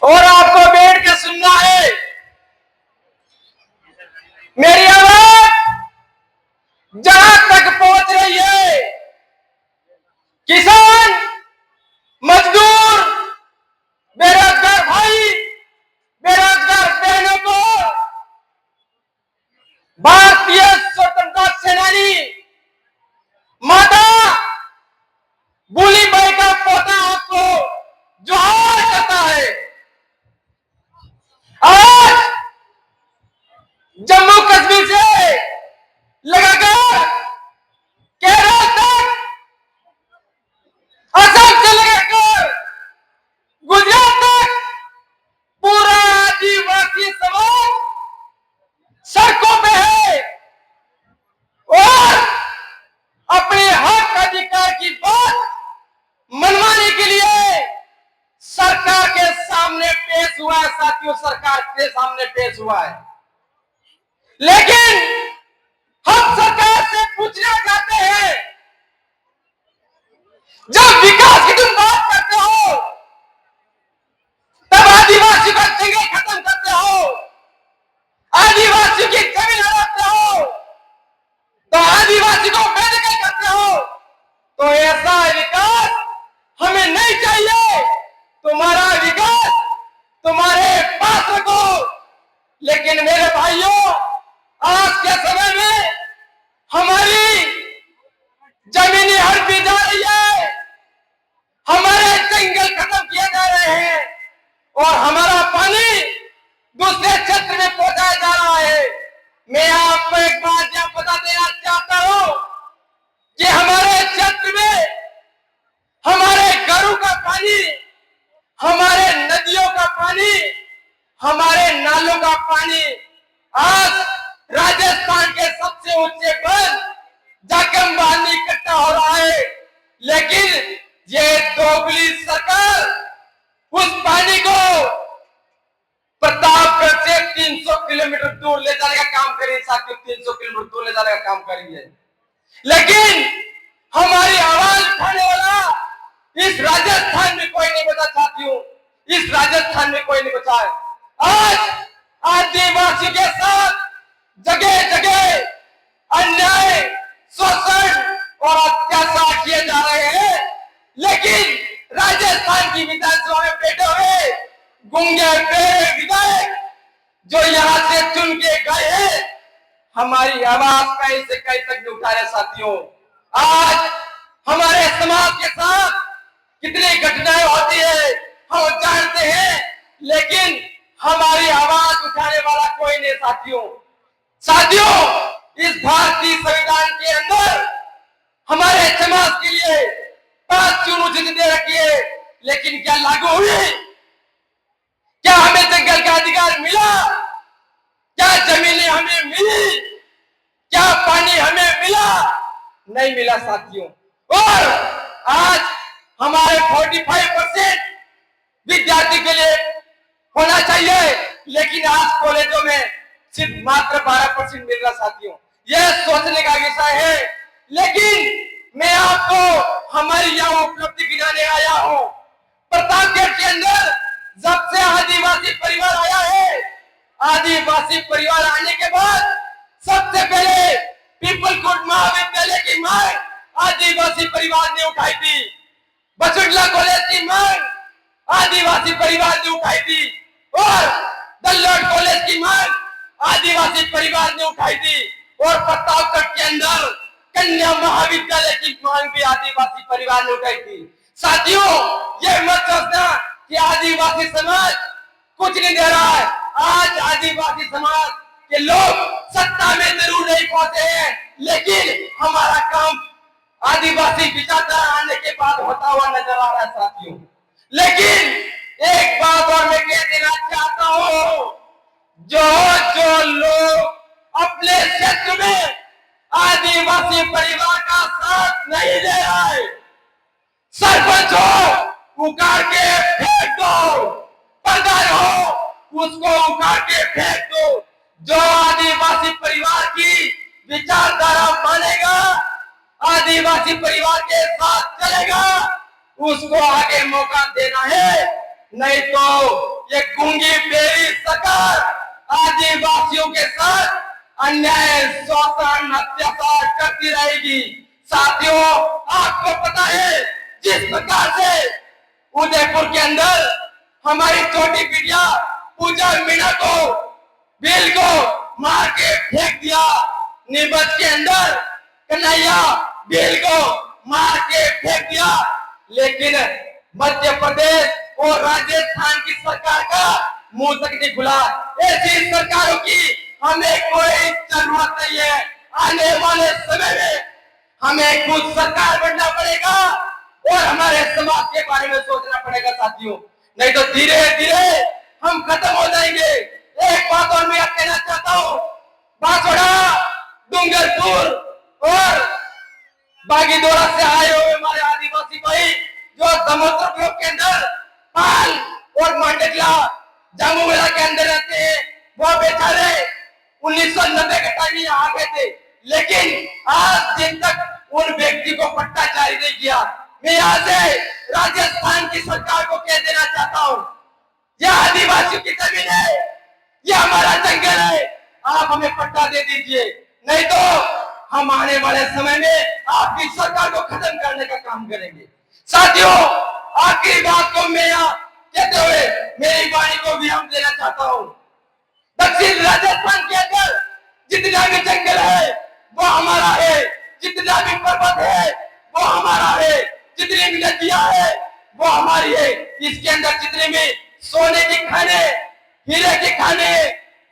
और आपको बैठ के सुनना है। मेरी आवाज जहां तक पहुंच रही है, किसान, मजदूर, बेरोजगार भाई, बेरोजगार बहनों को भारतीय स्वतंत्रता सेनानी माता भूलीबाई का पोता आपको जोहार करता है। आज जम्मू कश्मीर से लगाकर केरल तक, असम से लगाकर गुजरात तक पूरा आदिवासी समाज सड़कों पे है और अपने हक अधिकार की बात मनवाने के लिए सरकार के सामने पेश हुआ है। साथियों, सरकार के सामने पेश हुआ है, लेकिन हम सरकार से पूछना चाहते हैं, जब विकास की तुम बात करते हो तब आदिवासी का जंगल खत्म करते हो, आदिवासी की जमीन हड़पते हो, तो आदिवासी को बेदखल करते हो, तो ऐसा विकास हमें नहीं चाहिए। तुम्हारा विकास तुम्हारे पास रखो। लेकिन मेरे भाइयों, आज के समय में हमारी जमीनें हड़पी जा रही है, हमारे जंगल खत्म किए जा रहे हैं और हमारा पानी दूसरे क्षेत्र में पहुंचाया जा रहा है। मैं आपको एक बात यह बता देना चाहता हूं कि हमारे क्षेत्र में हमारे घरों का पानी, हमारे नदियों का पानी, हमारे नालों का पानी आज राजस्थान के सबसे ऊंचे पर जाकर पानी इकट्ठा हो रहा है। लेकिन ये दोगली सरकार उस पानी को प्रतापगढ़ से 300 किलोमीटर दूर ले जाने का काम करिए। साथियों, 300 किलोमीटर दूर ले जाने का काम करेंगे, लेकिन हमारी आवाज उठाने वाला इस राजस्थान में कोई नहीं बचा। साथियों, इस राजस्थान में कोई नहीं बचा है। आज आदिवासी के साथ जगह जगह अन्याय, शोषण और अत्याचार किए जा रहे हैं, लेकिन राजस्थान की विधानसभा में बैठे हुए गुंगे बेरे विधायक जो यहां से चुन के गए हैं, हमारी आवाज कहीं से कहीं तक नहीं उठा रहे। साथियों, आज हमारे समाज के साथ कितनी घटनाएं होती है हम जानते हैं, लेकिन हमारी आवाज उठाने वाला कोई नहीं। साथियों, इस भारतीय संविधान के अंदर हमारे समाज के लिए 5 चुनौती दे रखी है, लेकिन क्या लागू हुई? क्या हमें जंगल का अधिकार मिला? क्या जमीनें हमें मिली? क्या पानी हमें मिला? नहीं मिला साथियों। और आज हमारे 45% विद्यार्थी के लिए होना चाहिए, लेकिन आज कॉलेजों में सिर्फ मात्र 12% मिल रहा। साथियों, यह सोचने का विषय है। लेकिन मैं आपको हमारी यह उपलब्धि गिनाने आया हूं। प्रतापगढ़ के अंदर जब से आदिवासी परिवार आया है, आदिवासी परिवार आने के बाद सबसे पहले पीपल कोट महाविद्यालय की मांग आदिवासी परिवार ने उठाई थी। बसुटला कॉलेज की मांग आदिवासी परिवार ने उठाई थी और दल्लोड कॉलेज की मांग आदिवासी परिवार ने उठाई थी और प्रतापगढ़ के अंदर कन्या महाविद्यालय की मांग भी आदिवासी परिवार ने उठाई थी। साथियों, यह मत सोचना कि आदिवासी समाज कुछ नहीं दे रहा है। आज आदिवासी समाज के लोग सत्ता में जरूर नहीं पहुंचे हैं, लेकिन हमारा काम आदिवासी विचारधारा आने के बाद होता हुआ नजर आ रहा है। साथियों, लेकिन एक बात और मैं कह देना चाहता हूं, जो लोग अपने क्षेत्र में आदिवासी परिवार का साथ नहीं दे रहा है, सरपंच हो उखाड़ के फेंक दो, प्रधान हो उसको उखाड़ के फेंक दो। जो आदिवासी परिवार की विचारधारा मानेगा, आदिवासी परिवार के साथ चलेगा, उसको आगे मौका देना है, नहीं तो ये गूंगी बेरी सरकार आदिवासियों के साथ अन्याय, शोषण, अत्याचार करती रहेगी। साथियों, आपको पता है जिस प्रकार से उदयपुर के अंदर हमारी छोटी बिटिया पूजा मीणा को बिल को मार के फेंक दिया, नीमच के अंदर कन्हैया बिल को मार के फेंक दिया, लेकिन मध्य प्रदेश और राजस्थान की सरकार का मुंह तक नहीं खुला। ऐसी सरकारों की हमें कोई जरूरत नहीं है। आने वाले समय में हमें खुद सरकार बनना पड़ेगा और हमारे समाज के बारे में सोचना पड़ेगा साथियों, नहीं तो धीरे धीरे हम खत्म हो जाएंगे। एक बात और मैं कहना चाहता हूँ, बांसवाड़ा, डूंगरपुर और बागीदोरा से आए हुए हमारे आदिवासी भाई जो समुद्र ग्रुप के अंदर पाल और मांडकला जामुवेला के अंदर रहते हैं, वो बेचारे 1990 के टाइम यहाँ आ गए थे, लेकिन आज दिन तक उन व्यक्ति को पट्टा जारी नहीं किया। मैं यहाँ से राजस्थान की सरकार को कह देना चाहता हूँ, यह आदिवासियों की जमीन है, यह हमारा जंगल है, आप हमें पट्टा दे दीजिए, नहीं तो हम आने वाले समय में आपकी सरकार को खत्म करने का काम करेंगे। साथियों, आखिरी बात को मैं यहाँ कहते हुए मेरी वाणी को विराम देना चाहता हूँ। दक्षिण राजस्थान के अंदर जितना भी जंगल है वो हमारा है, जितना भी पर्वत है वो हमारा है, जितनी भी नदियां है वो हमारी है। इसके अंदर जितने भी सोने की खाने, हीरे की खाने,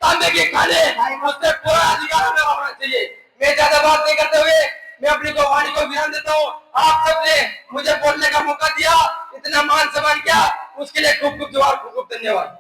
तांबे के खाने, उससे पूरा अधिकार हमें होना चाहिए। मैं ज्यादा बात नहीं करते हुए मैं अपनी वाणी को विराम देता हूँ। आप सबने मुझे बोलने का मौका दिया, इतना मान सम्मान किया, उसके लिए खूब खूब धन्यवाद।